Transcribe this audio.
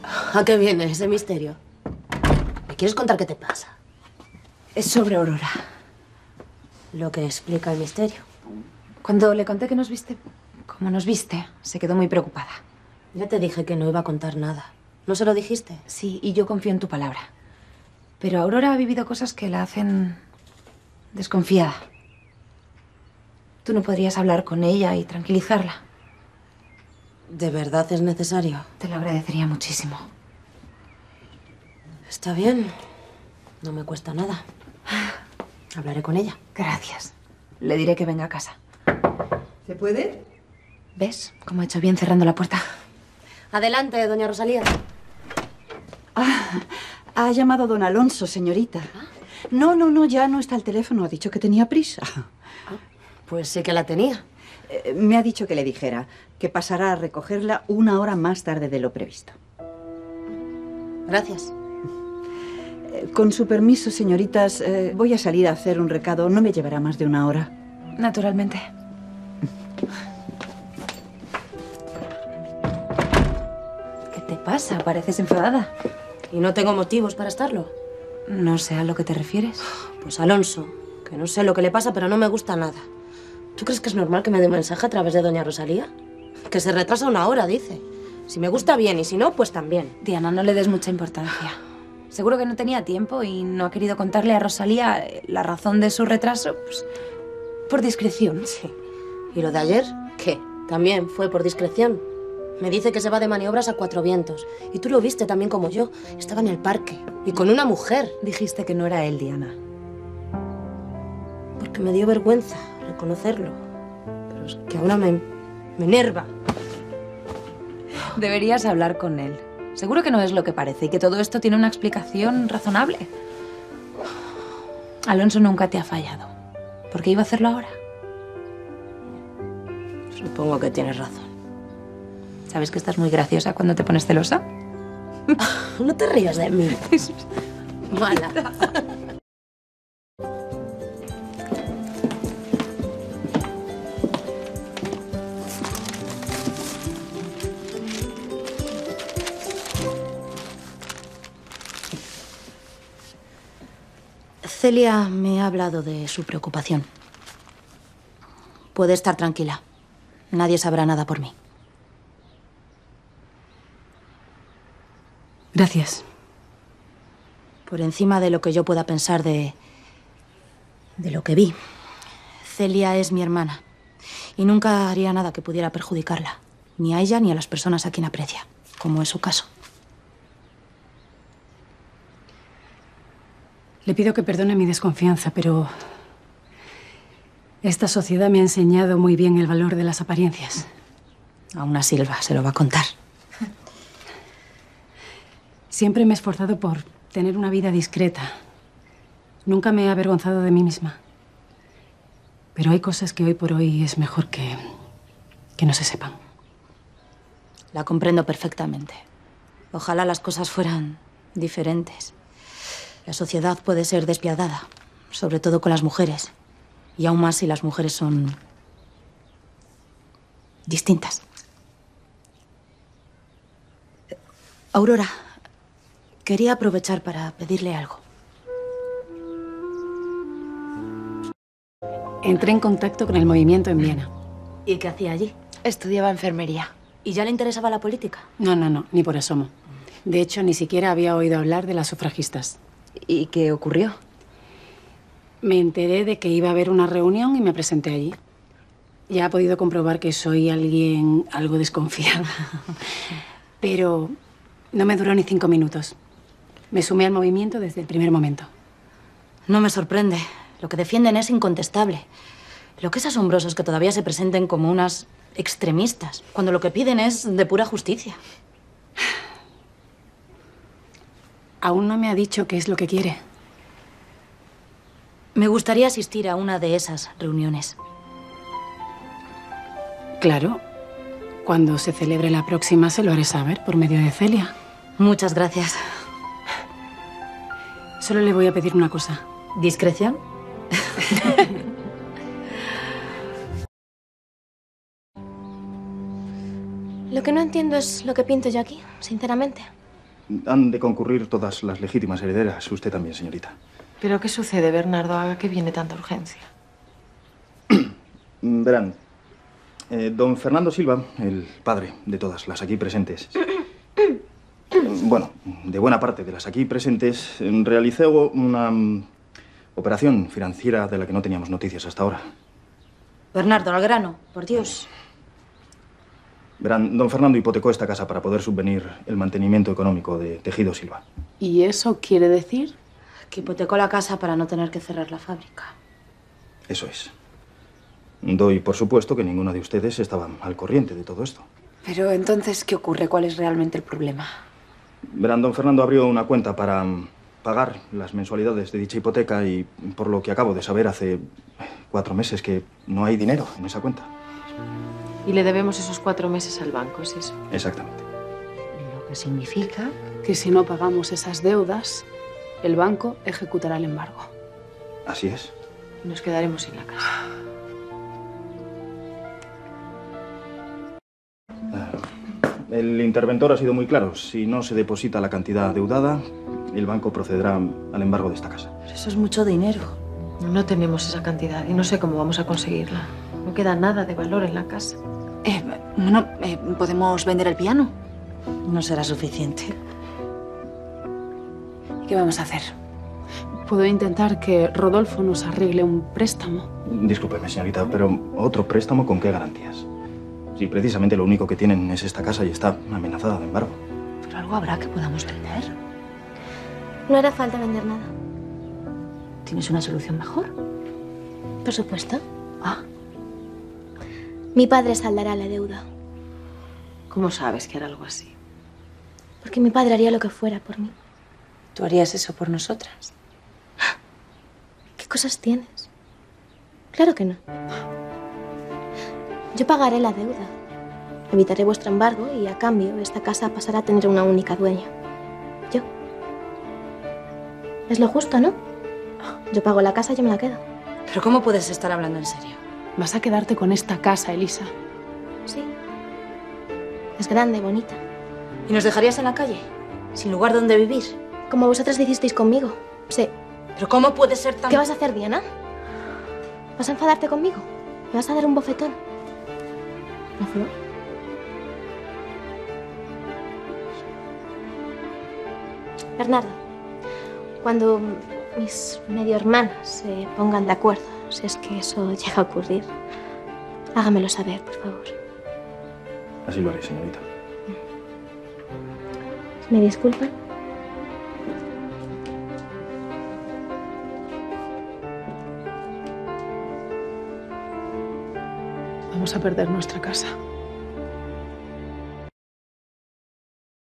¿A qué viene ese misterio? ¿Me quieres contar qué te pasa? Es sobre Aurora. Lo que explica el misterio. Cuando le conté que nos viste como nos viste, se quedó muy preocupada. Ya te dije que no iba a contar nada. ¿No se lo dijiste? Sí, y yo confío en tu palabra. Pero Aurora ha vivido cosas que la hacen desconfiada. ¿Tú no podrías hablar con ella y tranquilizarla? ¿De verdad es necesario? Te lo agradecería muchísimo. Está bien. No me cuesta nada. Hablaré con ella. Gracias. Le diré que venga a casa. ¿Se puede? ¿Ves cómo he hecho bien cerrando la puerta? Adelante, doña Rosalía. Ha llamado don Alonso, señorita. No, ya no está al teléfono. Ha dicho que tenía prisa. Pues sí que la tenía. Me ha dicho que le dijera que pasará a recogerla 1 hora más tarde de lo previsto. Gracias. Con su permiso, señoritas, voy a salir a hacer un recado. No me llevará más de 1 hora. Naturalmente. ¿Qué te pasa? Pareces enfadada. ¿Y no tengo motivos para estarlo? No sé a lo que te refieres. Pues Alonso, que no sé lo que le pasa, pero no me gusta nada. ¿Tú crees que es normal que me dé un mensaje a través de doña Rosalía? Que se retrasa 1 hora, dice. Si me gusta bien y si no, pues también. Diana, no le des mucha importancia. Seguro que no tenía tiempo y no ha querido contarle a Rosalía la razón de su retraso, pues, por discreción. Sí. ¿Y lo de ayer? ¿Qué? También fue por discreción. Me dice que se va de maniobras a 4 vientos. Y tú lo viste también como yo. Estaba en el parque. Y con una mujer. Dijiste que no era él, Diana. Porque me dio vergüenza reconocerlo. Pero es que ahora me enerva. Deberías hablar con él. Seguro que no es lo que parece y que todo esto tiene una explicación razonable. Alonso nunca te ha fallado. ¿Por qué iba a hacerlo ahora? Supongo que tienes razón. ¿Sabes que estás muy graciosa cuando te pones celosa? No te rías de mí. Mala. Celia me ha hablado de su preocupación. Puede estar tranquila. Nadie sabrá nada por mí. Gracias. Por encima de lo que yo pueda pensar de lo que vi. Celia es mi hermana. Y nunca haría nada que pudiera perjudicarla. Ni a ella ni a las personas a quien aprecia. Como es su caso. Le pido que perdone mi desconfianza, pero esta sociedad me ha enseñado muy bien el valor de las apariencias. A una Silva se lo va a contar. Siempre me he esforzado por tener una vida discreta. Nunca me he avergonzado de mí misma. Pero hay cosas que hoy por hoy es mejor que no se sepan. La comprendo perfectamente. Ojalá las cosas fueran diferentes. La sociedad puede ser despiadada, sobre todo con las mujeres. Y aún más si las mujeres son distintas. Aurora, quería aprovechar para pedirle algo. Entré en contacto con el movimiento en Viena. ¿Y qué hacía allí? Estudiaba enfermería. ¿Y ya le interesaba la política? No, ni por asomo. De hecho, ni siquiera había oído hablar de las sufragistas. ¿Y qué ocurrió? Me enteré de que iba a haber una reunión y me presenté allí. Ya ha podido comprobar que soy alguien algo desconfiada. Pero no me duró ni 5 minutos. Me sumé al movimiento desde el primer momento. No me sorprende. Lo que defienden es incontestable. Lo que es asombroso es que todavía se presenten como unas extremistas, cuando lo que piden es de pura justicia. Aún no me ha dicho qué es lo que quiere. Me gustaría asistir a una de esas reuniones. Claro. Cuando se celebre la próxima se lo haré saber por medio de Celia. Muchas gracias. Solo le voy a pedir una cosa. ¿Discreción? Lo que no entiendo es lo que pinto yo aquí, sinceramente. han de concurrir todas las legítimas herederas. Usted también, señorita. ¿Pero qué sucede, Bernardo? ¿A qué viene tanta urgencia? Verán, don Fernando Silva, el padre de todas las aquí presentes, bueno, de buena parte de las aquí presentes, realizó una operación financiera de la que no teníamos noticias hasta ahora. Bernardo, al grano, por Dios. Verán, don Fernando hipotecó esta casa para poder subvenir el mantenimiento económico de Tejido Silva. ¿Y eso quiere decir? Que hipotecó la casa para no tener que cerrar la fábrica. Eso es. Doy por supuesto que ninguno de ustedes estaba al corriente de todo esto. Pero entonces, ¿qué ocurre? ¿Cuál es realmente el problema? Verán, don Fernando abrió una cuenta para pagar las mensualidades de dicha hipoteca y, por lo que acabo de saber, hace 4 meses que no hay dinero en esa cuenta. Y le debemos esos 4 meses al banco, ¿es eso? Exactamente. Lo que significa... Que si no pagamos esas deudas, el banco ejecutará el embargo. Así es. Nos quedaremos sin la casa. El interventor ha sido muy claro. Si no se deposita la cantidad adeudada, el banco procederá al embargo de esta casa. Pero eso es mucho dinero. No tenemos esa cantidad y no sé cómo vamos a conseguirla. No queda nada de valor en la casa. ¿Podemos vender el piano? No será suficiente. ¿Y qué vamos a hacer? Puedo intentar que Rodolfo nos arregle un préstamo. Discúlpeme, señorita, pero ¿otro préstamo con qué garantías? Si precisamente lo único que tienen es esta casa y está amenazada de embargo. Pero algo habrá que podamos vender. No hará falta vender nada. ¿Tienes una solución mejor? Por supuesto. Ah, Mi padre saldará la deuda. ¿Cómo sabes que hará algo así? Porque mi padre haría lo que fuera por mí. ¿tú harías eso por nosotras? ¿Qué cosas tienes? Claro que no. Yo pagaré la deuda. Evitaré vuestro embargo y, a cambio, esta casa pasará a tener una única dueña. Yo. Es lo justo, ¿no? Yo pago la casa y yo me la quedo. ¿Pero cómo puedes estar hablando en serio? Vas a quedarte con esta casa, Elisa. Sí. Es grande, bonita. ¿Y nos dejarías en la calle? ¿Sin lugar donde vivir? Como vosotras hicisteis conmigo. Sí. ¿Pero cómo puedes ser tan...? ¿Qué vas a hacer, Diana? ¿Vas a enfadarte conmigo? ¿Me vas a dar un bofetón? Hazlo. Bernardo, cuando mis medio hermanas se pongan de acuerdo, si es que eso llega a ocurrir, hágamelo saber, por favor. Así lo haré, señorita. ¿Me disculpan? Vamos a perder nuestra casa.